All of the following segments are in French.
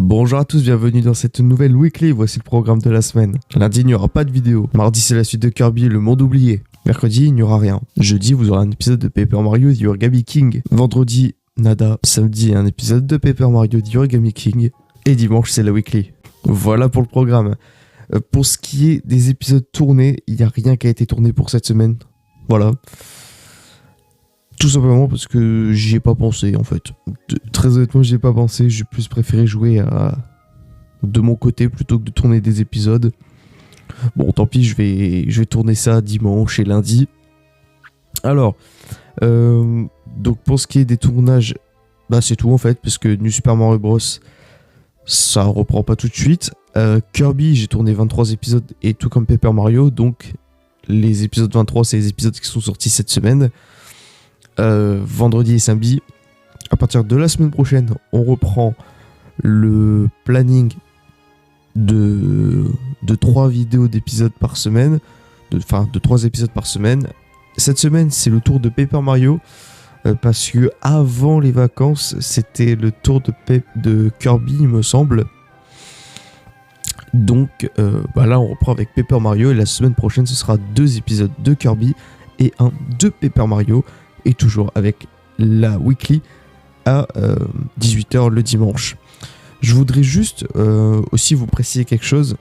Bonjour à tous, bienvenue dans cette nouvelle weekly, voici le programme de la semaine. Lundi, il n'y aura pas de vidéo. Mardi, c'est la suite de Kirby, le monde oublié. Mercredi, il n'y aura rien. Jeudi, vous aurez un épisode de Paper Mario The Origami King. Vendredi, nada. Samedi, un épisode de Paper Mario The Origami King. Et dimanche, c'est la weekly. Voilà pour le programme. Pour ce qui est des épisodes tournés, il n'y a rien qui a été tourné pour cette semaine. Voilà. Tout simplement parce que j'y ai pas pensé en fait. Très honnêtement, j'y ai pas pensé. J'ai plus préféré jouer de mon côté plutôt que de tourner des épisodes. Bon, tant pis, je vais tourner ça dimanche et lundi. Alors, donc pour ce qui est des tournages, bah c'est tout en fait, parce que New Super Mario Bros, ça reprend pas tout de suite. Kirby, j'ai tourné 23 épisodes et tout comme Paper Mario, donc les épisodes 23, c'est les épisodes qui sont sortis cette semaine. Vendredi et samedi. À partir de la semaine prochaine, on reprend le planning de 3 vidéos d'épisodes par semaine. De 3 épisodes par semaine. Cette semaine, c'est le tour de Paper Mario. Parce que avant les vacances, c'était le tour de Kirby, il me semble. Donc là, on reprend avec Paper Mario. Et la semaine prochaine, ce sera 2 épisodes de Kirby et un de Paper Mario. Et toujours avec la weekly à 18h le dimanche. Je voudrais juste aussi vous préciser quelque chose.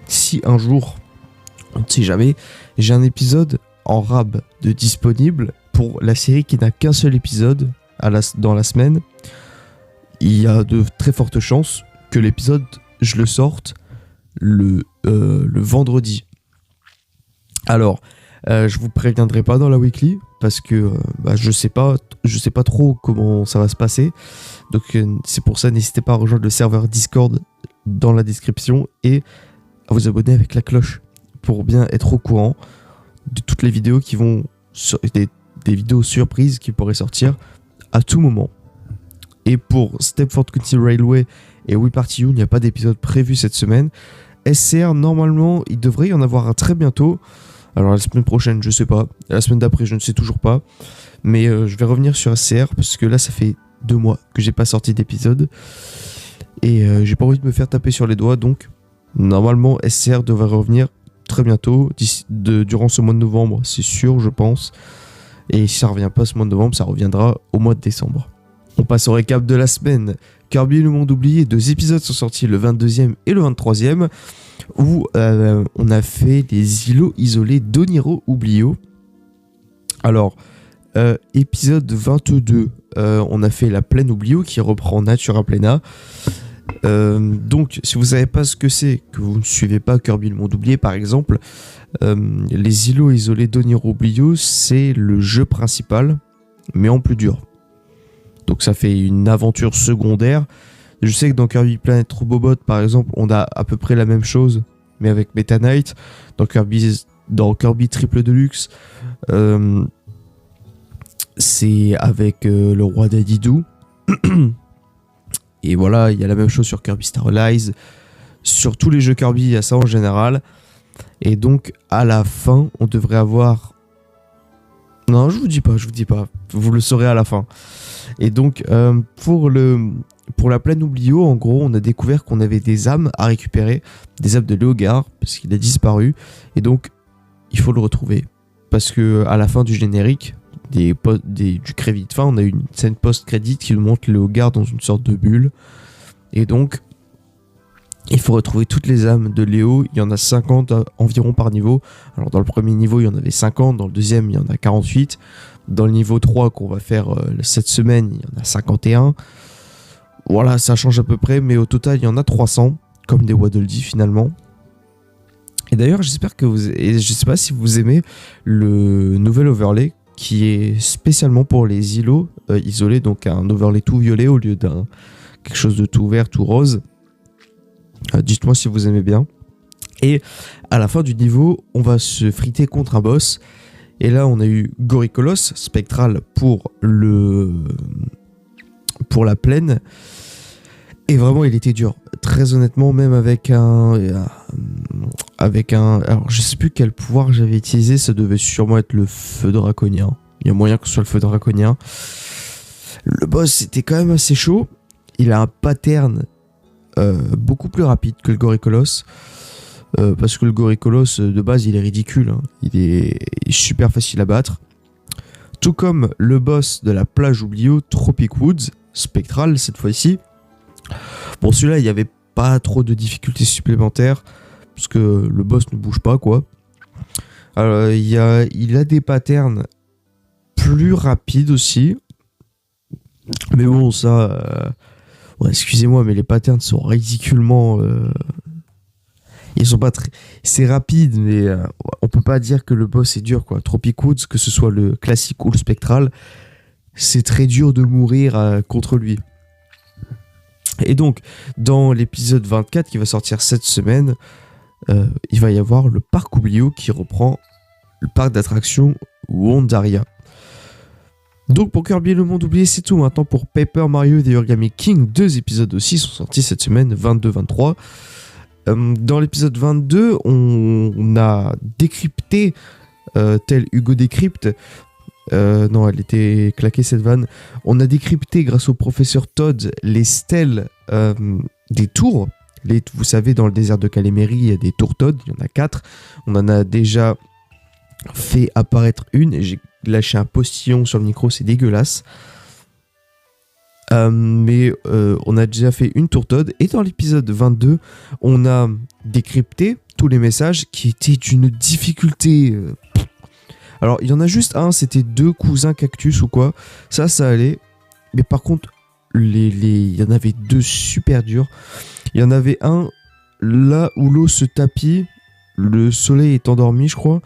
Si un jour, on ne sait jamais, j'ai un épisode en rab de disponible pour la série qui n'a qu'un seul épisode dans la semaine, il y a de très fortes chances que l'épisode, je le sorte le vendredi. Alors, je vous préviendrai pas dans la weekly parce que je sais pas trop comment ça va se passer. Donc c'est pour ça, n'hésitez pas à rejoindre le serveur Discord dans la description et à vous abonner avec la cloche pour bien être au courant de toutes les vidéos qui vont des vidéos surprises qui pourraient sortir à tout moment. Et pour Stepford County Railway et We Party You, il n'y a pas d'épisode prévu cette semaine. SCR, normalement, il devrait y en avoir un très bientôt. Alors la semaine prochaine, je sais pas. La semaine d'après, je ne sais toujours pas. Mais je vais revenir sur SCR parce que là, ça fait 2 mois que j'ai pas sorti d'épisode. Et j'ai pas envie de me faire taper sur les doigts. Donc, normalement, SCR devrait revenir très bientôt. Durant ce mois de novembre, c'est sûr, je pense. Et si ça revient pas ce mois de novembre, ça reviendra au mois de décembre. On passe au récap de la semaine. Kirby le monde oublié, 2 épisodes sont sortis le 22e et le 23e. Où on a fait les îlots isolés d'Oniro Oublio. Alors, épisode 22, on a fait la plaine Oublio qui reprend Natura Plena. Donc, si vous savez pas ce que c'est, que vous ne suivez pas Kirby le monde oublié par exemple, les îlots isolés d'Oniro Oublio, c'est le jeu principal, mais en plus dur. Donc ça fait une aventure secondaire. Je sais que dans Kirby Planet Robobot, par exemple, on a à peu près la même chose, mais avec Meta Knight. Dans Kirby Triple Deluxe, c'est avec le roi Dadidou. Et voilà, il y a la même chose sur Kirby Star Allies. Sur tous les jeux Kirby, il y a ça en général. Et donc, à la fin, on devrait avoir... Non, je vous dis pas. Vous le saurez à la fin. Et donc, pour la plaine Oublio, en gros, on a découvert qu'on avait des âmes à récupérer, des âmes de Léogard, parce qu'il a disparu. Et donc, il faut le retrouver. Parce que à la fin du générique, du crédit de fin, on a eu une scène post-crédit qui nous montre Léogard dans une sorte de bulle. Et donc, il faut retrouver toutes les âmes de Léo. Il y en a 50 environ par niveau. Alors, dans le premier niveau, il y en avait 50. Dans le deuxième, il y en a 48. Dans le niveau 3 qu'on va faire cette semaine, il y en a 51. Voilà, ça change à peu près, mais au total, il y en a 300, comme des Waddle Dee finalement. Et d'ailleurs, j'espère que je sais pas si vous aimez le nouvel overlay qui est spécialement pour les îlots isolés, donc un overlay tout violet au lieu d'un quelque chose de tout vert, tout rose. Dites-moi si vous aimez bien. Et à la fin du niveau, on va se friter contre un boss. Et là, on a eu Goricolos, spectral pour la plaine. Et vraiment, il était dur. Très honnêtement, même avec un... Alors, je sais plus quel pouvoir j'avais utilisé. Ça devait sûrement être le feu draconien. Il y a moyen que ce soit le feu draconien. Le boss était quand même assez chaud. Il a un pattern beaucoup plus rapide que le Goricolos. Parce que le Goricolos, de base, il est ridicule. Hein. Il est super facile à battre. Tout comme le boss de la plage Oublio, Tropic Woods, spectral cette fois-ci. Bon, celui-là, il n'y avait pas trop de difficultés supplémentaires. Parce que le boss ne bouge pas, quoi. Alors, il a des patterns plus rapides aussi. Mais bon, ça... ouais, excusez-moi, mais les patterns sont ridiculement... ils sont pas très... C'est rapide, mais on peut pas dire que le boss est dur, quoi. Tropic Woods, que ce soit le classique ou le spectral, c'est très dur de mourir contre lui. Et donc, dans l'épisode 24 qui va sortir cette semaine, il va y avoir le parc Oublio qui reprend le parc d'attractions Wondaria. Donc pour Kirby et le monde oublié, c'est tout. Maintenant pour Paper Mario et The Origami King, 2 épisodes aussi sont sortis cette semaine, 22-23. Dans l'épisode 22, on a décrypté, tel Hugo décrypte, non, elle était claquée cette vanne, on a décrypté grâce au professeur Todd les stèles des tours. Vous savez, dans le désert de Calémérie, il y a des tours Todd, il y en a 4. On en a déjà fait apparaître une, et j'ai lâché un postillon sur le micro, c'est dégueulasse. Mais on a déjà fait une tour Todd, et dans l'épisode 22, on a décrypté tous les messages qui étaient d'une difficulté. Alors, il y en a juste un, c'était 2 cousins cactus ou quoi. Ça allait. Mais par contre, il y en avait 2 super durs. Il y en avait un là où l'eau se tapit, le soleil est endormi, je crois.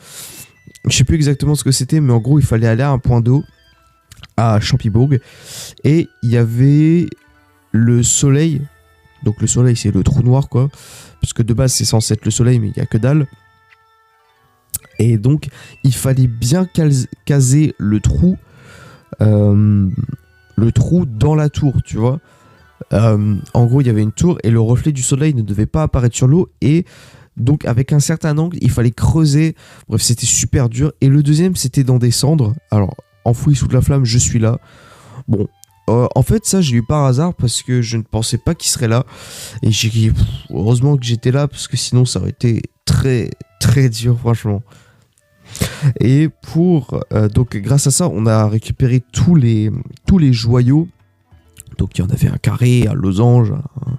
Je sais plus exactement ce que c'était, mais en gros, il fallait aller à un point d'eau à Champibourg, et il y avait le soleil. Donc le soleil, c'est le trou noir, quoi, parce que de base c'est censé être le soleil, mais il y a que dalle. Et donc il fallait bien caser le trou dans la tour, tu vois. En gros, il y avait une tour et le reflet du soleil ne devait pas apparaître sur l'eau, et donc avec un certain angle il fallait creuser. Bref, c'était super dur. Et le deuxième, c'était dans des cendres. Alors, enfoui sous de la flamme, je suis là. Bon, en fait, ça, j'ai eu par hasard parce que je ne pensais pas qu'il serait là. Et heureusement que j'étais là, parce que sinon, ça aurait été très, très dur, franchement. Et donc, grâce à ça, on a récupéré tous les joyaux. Donc, il y en avait un carré, un losange, un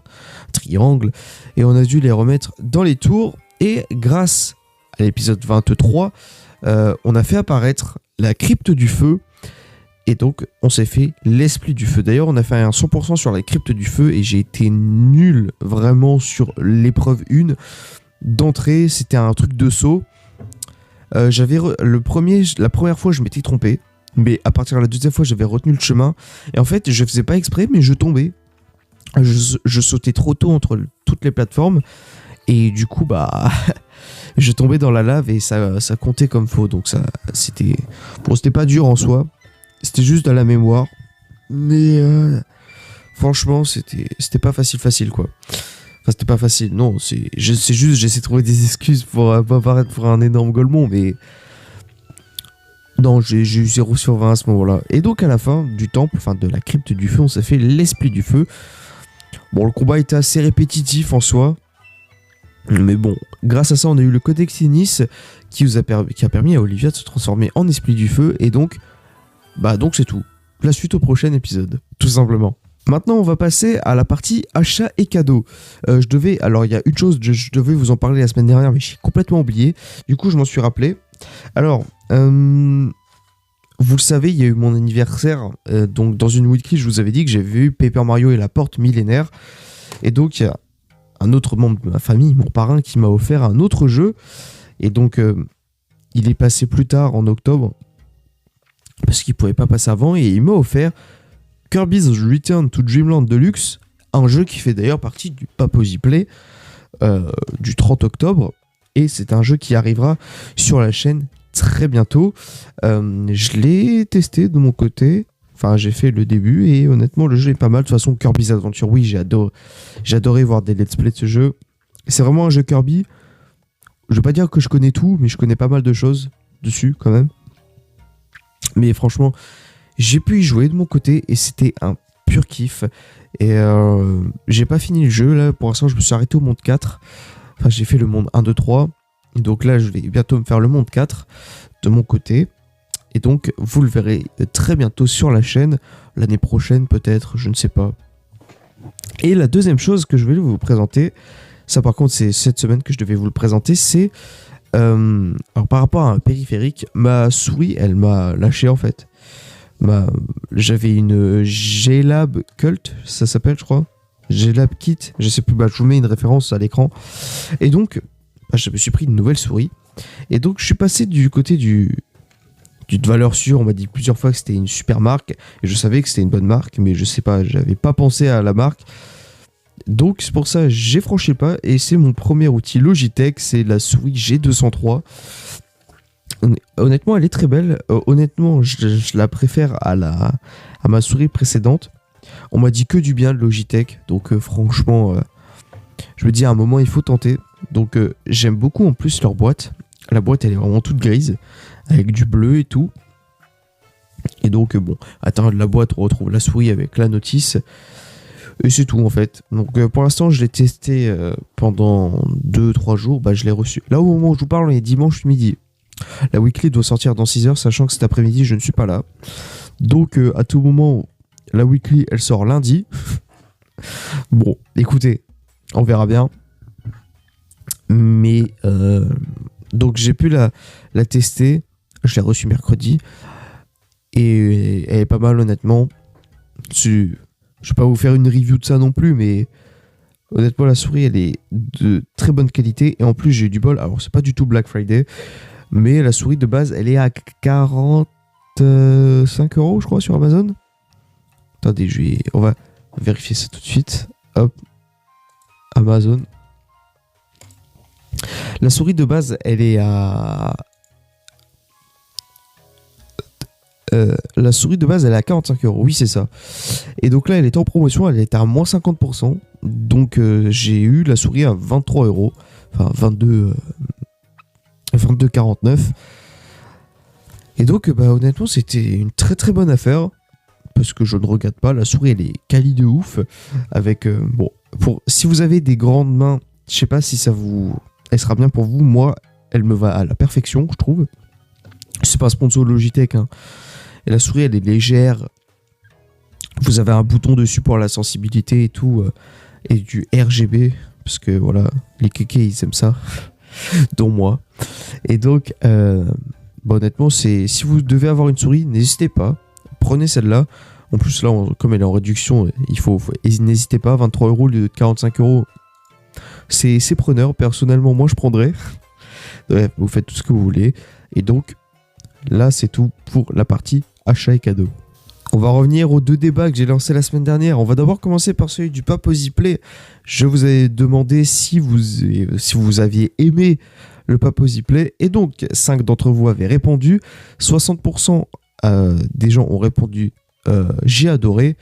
triangle. Et on a dû les remettre dans les tours. Et grâce à l'épisode 23, on a fait apparaître la crypte du feu, et donc on s'est fait l'esprit du feu. D'ailleurs, on a fait un 100% sur la crypte du feu, et j'ai été nul vraiment sur l'épreuve 1. D'entrée, c'était un truc de saut. La première fois, je m'étais trompé, mais à partir de la deuxième fois, j'avais retenu le chemin, et en fait, je faisais pas exprès, mais je tombais. Je sautais trop tôt entre toutes les plateformes, et du coup, je tombais dans la lave et ça comptait comme faux. Donc c'était pas dur en soi, c'était juste à la mémoire. Mais franchement, c'était pas facile, quoi. Enfin, c'était pas facile, non, c'est juste, j'essaie de trouver des excuses pour pas paraître pour un énorme golemon, mais non, j'ai eu 0 sur 20 à ce moment-là. Et donc à la fin du temple, enfin de la crypte du feu, on s'est fait l'esprit du feu. Bon, le combat était assez répétitif en soi, mais bon, grâce à ça, on a eu le Codex Inis qui a permis à Olivia de se transformer en esprit du feu, et donc c'est tout. La suite au prochain épisode, tout simplement. Maintenant, on va passer à la partie achat et cadeaux. Alors, il y a une chose, je devais vous en parler la semaine dernière, mais j'ai complètement oublié. Du coup, je m'en suis rappelé. Alors, vous le savez, il y a eu mon anniversaire. Donc, dans une weekly, je vous avais dit que j'avais vu Paper Mario et la Porte Millénaire. Et donc, il y a un autre membre de ma famille, mon parrain, qui m'a offert un autre jeu. Et donc, il est passé plus tard, en octobre, parce qu'il ne pouvait pas passer avant. Et il m'a offert Kirby's Return to Dreamland Deluxe, un jeu qui fait d'ailleurs partie du Paposy Play du 30 octobre. Et c'est un jeu qui arrivera sur la chaîne très bientôt. Je l'ai testé de mon côté. Enfin, j'ai fait le début et honnêtement, le jeu est pas mal. De toute façon, Kirby's Adventure, oui, j'ai adoré voir des let's play de ce jeu. C'est vraiment un jeu Kirby. Je vais pas dire que je connais tout, mais je connais pas mal de choses dessus quand même. Mais franchement, j'ai pu y jouer de mon côté et c'était un pur kiff. Et j'ai pas fini le jeu là, pour l'instant je me suis arrêté au monde 4. Enfin j'ai fait le monde 1, 2, 3. Donc là je vais bientôt me faire le monde 4 de mon côté. Et donc vous le verrez très bientôt sur la chaîne, l'année prochaine peut-être, je ne sais pas. Et la deuxième chose que je vais vous présenter, ça par contre c'est cette semaine que je devais vous le présenter, c'est alors par rapport à un périphérique, ma souris elle m'a lâché en fait. J'avais une G-Lab Cult, ça s'appelle je crois. G-Lab Kit, je sais plus, je vous mets une référence à l'écran. Et donc, je me suis pris une nouvelle souris. Et donc je suis passé du côté du de valeur sûre, on m'a dit plusieurs fois que c'était une super marque. Et je savais que c'était une bonne marque, mais je sais pas, j'avais pas pensé à la marque. Donc c'est pour ça j'ai franchi le pas et c'est mon premier outil Logitech, c'est la souris G203. Honnêtement elle est très belle, honnêtement je la préfère à ma souris précédente. On m'a dit que du bien de Logitech, donc franchement je me dis à un moment il faut tenter. Donc j'aime beaucoup en plus leur boîte. La boîte elle est vraiment toute grise avec du bleu et tout. Et donc bon, à l'intérieur de la boîte on retrouve la souris avec la notice. Et c'est tout en fait. Donc pour l'instant je l'ai testé pendant 2-3 jours, je l'ai reçu. Là au moment où je vous parle on est dimanche midi. La weekly doit sortir dans 6 heures, sachant que cet après-midi je ne suis pas là. Donc à tout moment la weekly elle sort lundi. Bon écoutez, on verra bien. Mais donc j'ai pu la tester. Je l'ai reçue mercredi. Et elle est pas mal honnêtement. Je vais pas vous faire une review de ça non plus, mais honnêtement la souris elle est de très bonne qualité et en plus j'ai eu du bol. Alors c'est pas du tout Black Friday, mais la souris de base elle est à 45 € je crois sur Amazon. Attendez, on va vérifier ça tout de suite. Hop, Amazon. La souris de base elle est à la souris de base elle est à 45 €, oui c'est ça. Et donc là elle était en promotion, elle était à moins 50%. Donc j'ai eu la souris à 23 €, enfin 22,49. Et donc honnêtement c'était une très très bonne affaire. Parce que je ne regrette pas, la souris elle est quali de ouf. Avec si vous avez des grandes mains, je sais pas si elle sera bien pour vous. Moi elle me va à la perfection je trouve. C'est pas un sponsor Logitech hein. Et la souris elle est légère. Vous avez un bouton dessus pour la sensibilité et tout. Et du RGB. Parce que voilà, les kékés ils aiment ça. Dont moi. Et donc, honnêtement, si vous devez avoir une souris, n'hésitez pas. Prenez celle-là. En plus là, comme elle est en réduction, n'hésitez pas. 23 € au lieu de 45 €. C'est preneur. Personnellement, moi je prendrais. Ouais, vous faites tout ce que vous voulez. Et donc, là c'est tout pour la partie achat et cadeau. On va revenir aux 2 débats que j'ai lancés la semaine dernière. On va d'abord commencer par celui du Paposy Play. Je vous avais demandé si vous aviez aimé le Paposy Play. Et donc, 5 d'entre vous avaient répondu. 60% des gens ont répondu j'ai adoré.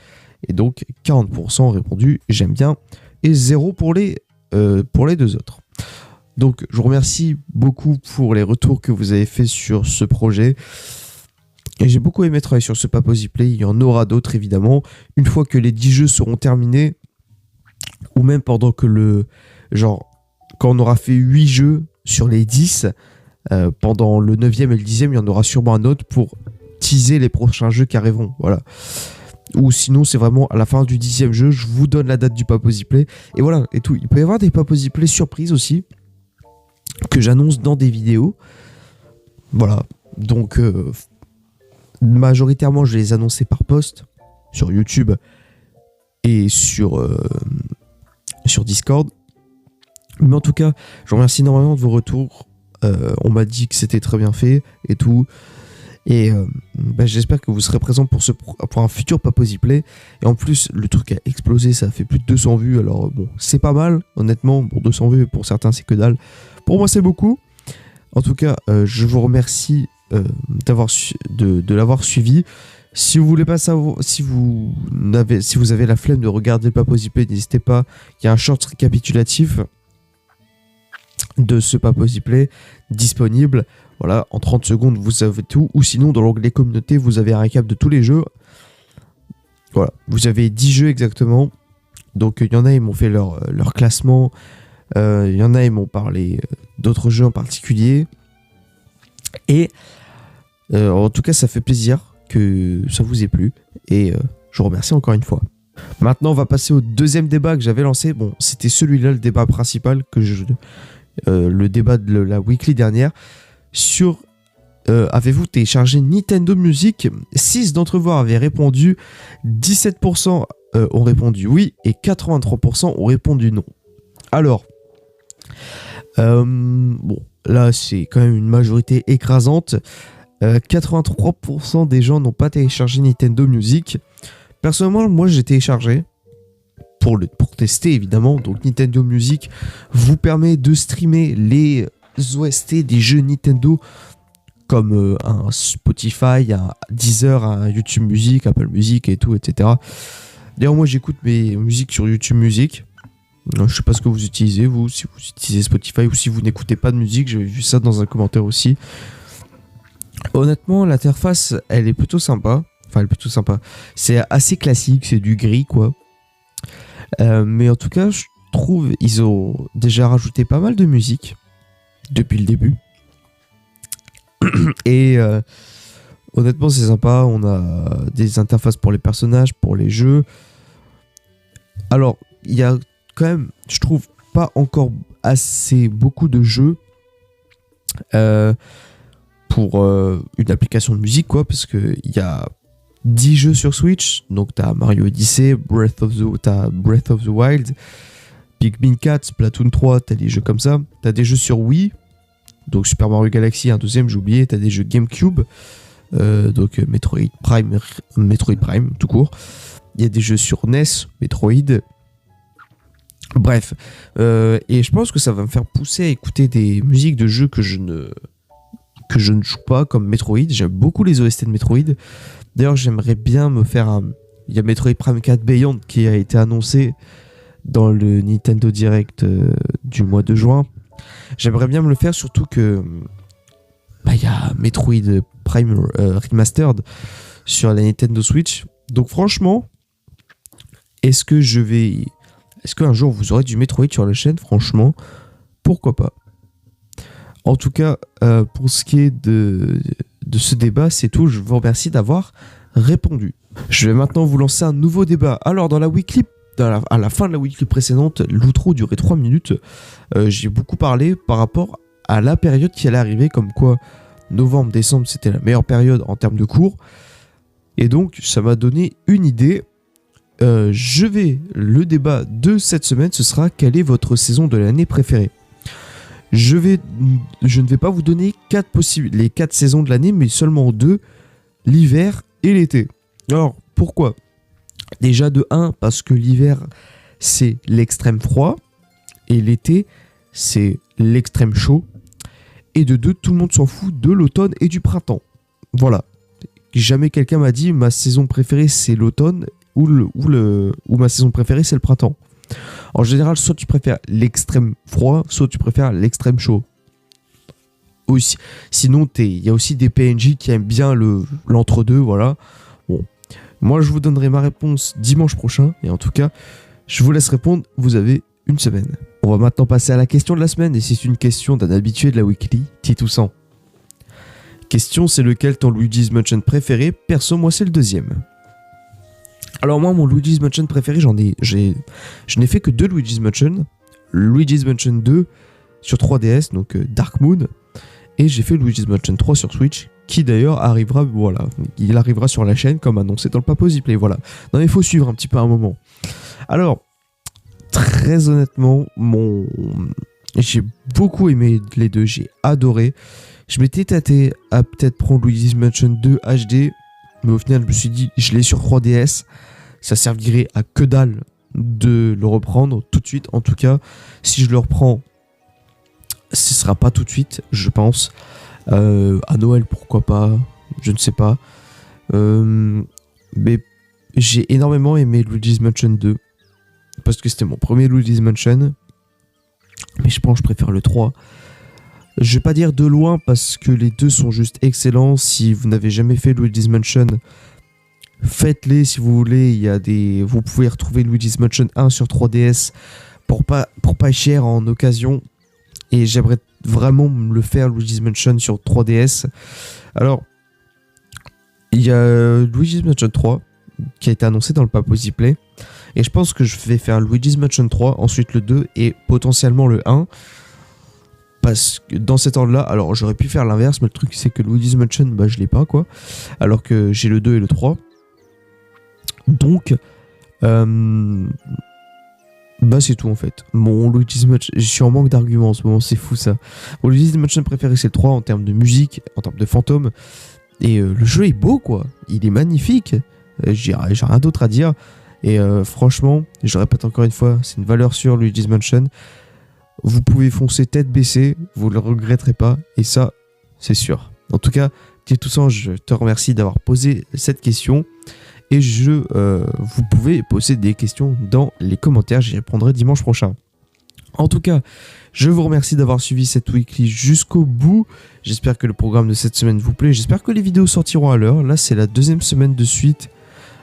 Et donc, 40% ont répondu j'aime bien. Et 0 pour les 2 autres. Donc, je vous remercie beaucoup pour les retours que vous avez fait sur ce projet. Et j'ai beaucoup aimé travailler sur ce Paposy Play. Il y en aura d'autres, évidemment. Une fois que les 10 jeux seront terminés, ou même pendant que quand on aura fait 8 jeux sur les 10, pendant le 9e et le 10e, il y en aura sûrement un autre pour teaser les prochains jeux qui arriveront. Voilà. Ou sinon, c'est vraiment à la fin du 10e jeu, je vous donne la date du Paposy Play. Et voilà, et tout. Il peut y avoir des Paposy Play surprises aussi, que j'annonce dans des vidéos. Voilà. Donc, majoritairement, je les annonçais par post sur YouTube et sur Discord. Mais en tout cas, je vous remercie énormément de vos retours. On m'a dit que c'était très bien fait et tout. Et j'espère que vous serez présents pour un futur Paposy Play. Et en plus, le truc a explosé, ça a fait plus de 200 vues. Alors bon, c'est pas mal, honnêtement. Pour 200 vues, pour certains, c'est que dalle. Pour moi, c'est beaucoup. En tout cas, je vous remercie de l'avoir suivi. Si vous voulez pas savoir, si vous avez la flemme de regarder le Paposy Play, n'hésitez pas. Il y a un short récapitulatif de ce Paposy Play disponible. Voilà, en 30 secondes, vous savez tout. Ou sinon, dans l'onglet communauté, vous avez un récap de tous les jeux. Voilà, vous avez 10 jeux exactement. Donc il y en a, ils m'ont fait leur classement. Il y en a, ils m'ont parlé d'autres jeux en particulier. Et en tout cas, ça fait plaisir que ça vous ait plu. Et je vous remercie encore une fois. Maintenant, on va passer au deuxième débat que j'avais lancé. Bon, c'était celui-là, le débat principal, le débat de la weekly dernière. Sur avez-vous téléchargé Nintendo Music? 6 d'entre vous avaient répondu. 17% ont répondu oui. Et 83% ont répondu non. Alors, bon, là, c'est quand même une majorité écrasante. 83% des gens n'ont pas téléchargé Nintendo Music. Personnellement, moi, j'ai téléchargé pour tester, évidemment. Donc, Nintendo Music vous permet de streamer les OST des jeux Nintendo comme un Spotify, un Deezer, un YouTube Music, Apple Music et tout, etc. D'ailleurs, moi, j'écoute mes musiques sur YouTube Music. Je sais pas ce que vous utilisez, vous, si vous utilisez Spotify ou si vous n'écoutez pas de musique. J'ai vu ça dans un commentaire aussi. Honnêtement, l'interface, elle est plutôt sympa. Enfin, elle est plutôt sympa. C'est assez classique, c'est du gris, quoi. Mais en tout cas, je trouve ils ont déjà rajouté pas mal de musique depuis le début. Et honnêtement, c'est sympa. On a des interfaces pour les personnages, pour les jeux. Alors, il y a quand même, je trouve, pas encore assez beaucoup de jeux pour une application de musique, quoi, parce qu'il y a 10 jeux sur Switch. Donc, t'as Mario Odyssey, Breath of the Wild, Pikmin 4, Splatoon 3, t'as des jeux comme ça. T'as des jeux sur Wii, donc Super Mario Galaxy, un deuxième, j'ai oublié. T'as des jeux GameCube, donc Metroid Prime, tout court. Il y a des jeux sur NES, Metroid. Bref, et je pense que ça va me faire pousser à écouter des musiques de jeux que je ne joue pas, comme Metroid. J'aime beaucoup les OST de Metroid. D'ailleurs, j'aimerais bien me faire il y a Metroid Prime 4 Beyond qui a été annoncé dans le Nintendo Direct du mois de juin. J'aimerais bien me le faire, surtout que il y a Metroid Prime Remastered sur la Nintendo Switch. Donc franchement, est-ce qu'un jour vous aurez du Metroid sur la chaîne? Franchement, pourquoi pas. En tout cas, pour ce qui est de ce débat, c'est tout. Je vous remercie d'avoir répondu. Je vais maintenant vous lancer un nouveau débat. Alors, dans la weekly, à la fin de la weekly précédente, l'outro durait 3 minutes. J'ai beaucoup parlé par rapport à la période qui allait arriver, comme quoi novembre, décembre, c'était la meilleure période en termes de cours. Et donc, ça m'a donné une idée. Le débat de cette semaine, ce sera: quelle est votre saison de l'année préférée? Je ne vais pas vous donner les 4 saisons de l'année, mais seulement 2, l'hiver et l'été. Alors, pourquoi? Déjà de 1, parce que l'hiver, c'est l'extrême froid, et l'été, c'est l'extrême chaud. Et de 2, tout le monde s'en fout de l'automne et du printemps. Voilà. Jamais quelqu'un m'a dit ma saison préférée c'est l'automne ou ma saison préférée c'est le printemps. En général, soit tu préfères l'extrême froid, soit tu préfères l'extrême chaud. Aussi, sinon, il y a aussi des PNJ qui aiment bien l'entre-deux, voilà. Bon, moi, je vous donnerai ma réponse dimanche prochain. Et en tout cas, je vous laisse répondre. Vous avez une semaine. On va maintenant passer à la question de la semaine. Et c'est une question d'un habitué de la weekly, Titoussan. Question: c'est lequel ton Luigi's Mansion préféré? Perso, moi, c'est le deuxième. Alors moi, mon Luigi's Mansion préféré, je n'ai fait que 2 Luigi's Mansion. Luigi's Mansion 2 sur 3DS, donc Dark Moon. Et j'ai fait Luigi's Mansion 3 sur Switch, qui d'ailleurs arrivera, voilà, il arrivera sur la chaîne comme annoncé dans le Papos Play, voilà. Non mais il faut suivre un petit peu un moment. Alors, très honnêtement, j'ai beaucoup aimé les deux, j'ai adoré. Je m'étais tâté à peut-être prendre Luigi's Mansion 2 HD, mais au final, je me suis dit, je l'ai sur 3DS. Ça servirait à que dalle de le reprendre tout de suite. En tout cas, si je le reprends, ce sera pas tout de suite, je pense. À Noël, pourquoi pas, je ne sais pas. Mais j'ai énormément aimé Luigi's Mansion 2. Parce que c'était mon premier Luigi's Mansion. Mais je pense que je préfère le 3. Je vais pas dire de loin parce que les deux sont juste excellents. Si vous n'avez jamais fait Luigi's Mansion, faites-les si vous voulez. Vous pouvez retrouver Luigi's Mansion 1 sur 3DS pour pas cher en occasion. Et j'aimerais vraiment le faire, Luigi's Mansion sur 3DS. Alors, il y a Luigi's Mansion 3 qui a été annoncé dans le Paposy Play. Et je pense que je vais faire Luigi's Mansion 3, ensuite le 2 et potentiellement le 1. Parce que dans cet ordre-là, alors j'aurais pu faire l'inverse, mais le truc c'est que Luigi's Mansion, bah je l'ai pas quoi. Alors que j'ai le 2 et le 3. Donc, bah c'est tout en fait. Mon Luigi's Mansion, je suis en manque d'arguments en ce moment, c'est fou ça. Mon Luigi's Mansion préféré c'est le 3 en termes de musique, en termes de fantômes. Et le jeu est beau quoi, il est magnifique. J'ai rien d'autre à dire. Et franchement, je répète encore une fois, c'est une valeur sûre Luigi's Mansion. Vous pouvez foncer tête baissée, vous ne le regretterez pas, et ça, c'est sûr. En tout cas, dit tout ça, je te remercie d'avoir posé cette question, et vous pouvez poser des questions dans les commentaires, j'y répondrai dimanche prochain. En tout cas, je vous remercie d'avoir suivi cette weekly jusqu'au bout. J'espère que le programme de cette semaine vous plaît, j'espère que les vidéos sortiront à l'heure. Là, c'est la 2e semaine de suite,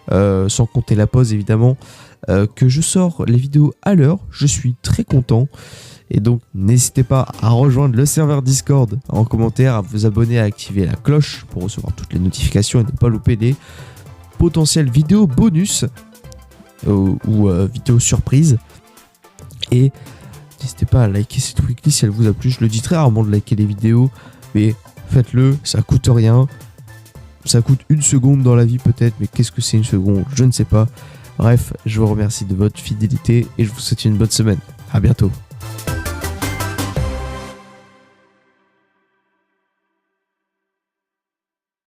sans compter la pause évidemment, que je sors les vidéos à l'heure. Je suis très content. Et donc, n'hésitez pas à rejoindre le serveur Discord en commentaire, à vous abonner, à activer la cloche pour recevoir toutes les notifications et ne pas louper les potentielles vidéos bonus ou vidéos surprises. Et n'hésitez pas à liker cette weekly si elle vous a plu. Je le dis très rarement de liker les vidéos, mais faites-le, ça coûte rien. Ça coûte 1 seconde dans la vie peut-être, mais qu'est-ce que c'est 1 seconde? Je ne sais pas. Bref, je vous remercie de votre fidélité et je vous souhaite une bonne semaine. À bientôt.